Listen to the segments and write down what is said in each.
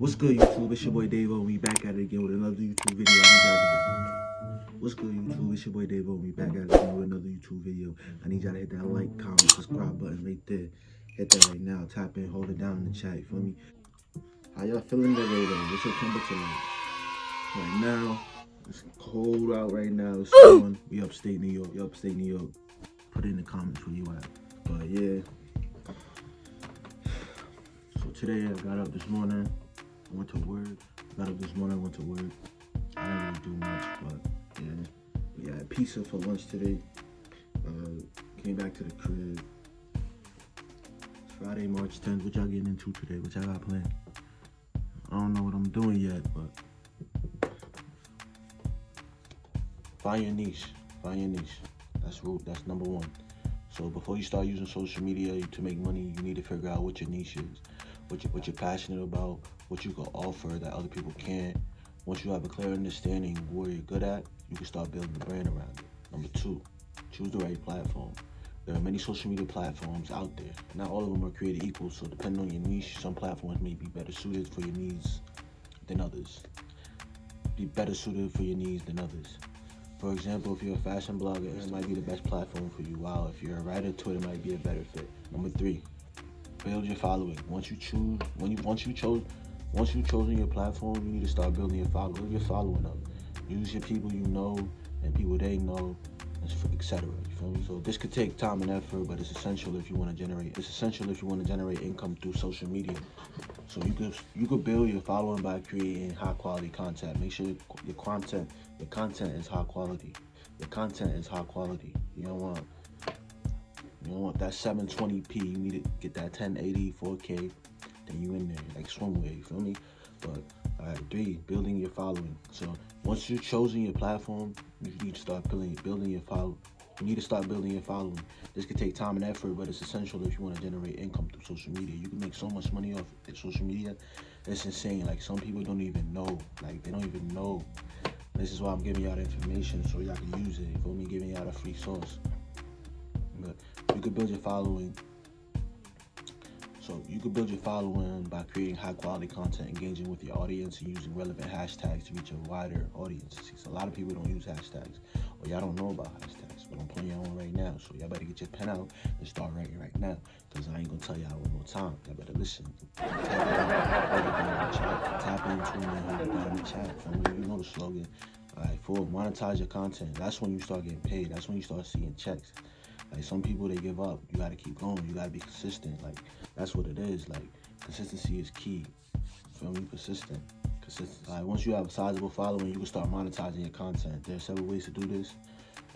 What's good, YouTube? It's your boy Davo. We back at it again with another YouTube video. What's good, YouTube? It's your boy Davo. We back at it again with another YouTube video. I need y'all to hit that like, comment, subscribe button right there. Hit that right now. Tap in, hold it down in the chat. You feel me? How y'all feeling today, though? What's your temperature like? Right now, it's cold out right now. It's snowing. We upstate New York. Upstate New York. Put it in the comments where you at. But yeah. So today I got up this morning. I went to work. Got up this morning, went to work. I didn't really do much, but yeah. We had pizza for lunch today. Came back to the crib. It's Friday, March 10th. What y'all getting into today? What y'all got planned? I don't know what I'm doing yet, but find your niche. Find your niche. That's number one. So before you start using social media to make money, you need to figure out what your niche is, what you're passionate about, what you can offer that other people can't. Once you have a clear understanding of where you're good at, you can start building a brand around it. Number two, choose the right platform. There are many social media platforms out there. Not all of them are created equal, so depending on your niche, some platforms may be better suited for your needs than others. For example, if you're a fashion blogger, it might be the best platform for you, while if you're a writer, Twitter might be a better fit. Number three, build your following. Once you've chosen your platform, you need to start building your following. Build your following up. Use your people you know and people they know, etc. You feel me? So this could take time and effort, but it's essential if you want to generate income through social media. So you could build your following by creating high quality content. Make sure your content is high quality. Your content is high quality. You don't want that 720p. You need to get that 1080, 4K. Then you in there like swimwear. You feel me? But alright, three, building your following. So once you've chosen your platform, you need to start building your following. You need to start building your following. This could take time and effort, but it's essential if you want to generate income through social media. You can make so much money off social media. It's insane. Like, some people don't even know. Like, they don't even know. This is why I'm giving y'all the information so y'all can use it. You feel me? Giving y'all a free source. But you could build your following. So you could build your following by creating high quality content, engaging with your audience, and using relevant hashtags to reach a wider audience. See, so a lot of people don't use hashtags, or y'all don't know about hashtags, but I'm putting y'all on right now. So y'all better get your pen out and start writing right now, because I ain't gonna tell y'all one more time. Y'all better listen. Tap into me and hold it down in the chat. You know the slogan. Alright, 4, monetize your content. That's when you start getting paid. That's when you start seeing checks. Like, some people, they give up. You gotta keep going. You gotta be consistent. Like, that's what it is. Like, consistency is key. Feel me? Consistency. Like, once you have a sizable following, you can start monetizing your content. There are several ways to do this,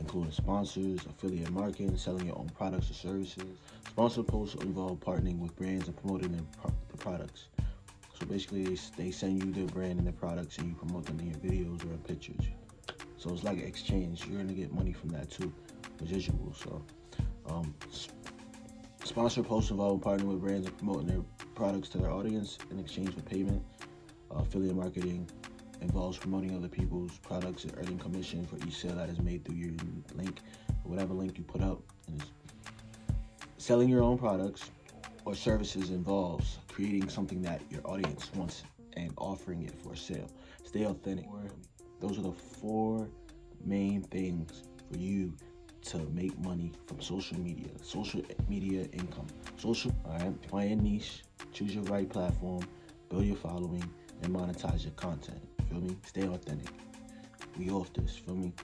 including sponsors, affiliate marketing, selling your own products or services. Sponsored posts involve partnering with brands and promoting their products. So basically, they send you their brand and their products, and you promote them in your videos or in pictures. So it's like an exchange. You're gonna get money from that too, residual. So sponsored posts involve partnering with brands and promoting their products to their audience in exchange for payment. Affiliate marketing involves promoting other people's products and earning commission for each sale that is made through your link, or whatever link you put up. And selling your own products or services involves creating something that your audience wants and offering it for sale. Stay authentic. Those are the 4 main things for you to make money from social media income. Alright, find your niche, choose your right platform, build your following, and monetize your content. Feel me? Stay authentic. We off this, feel me?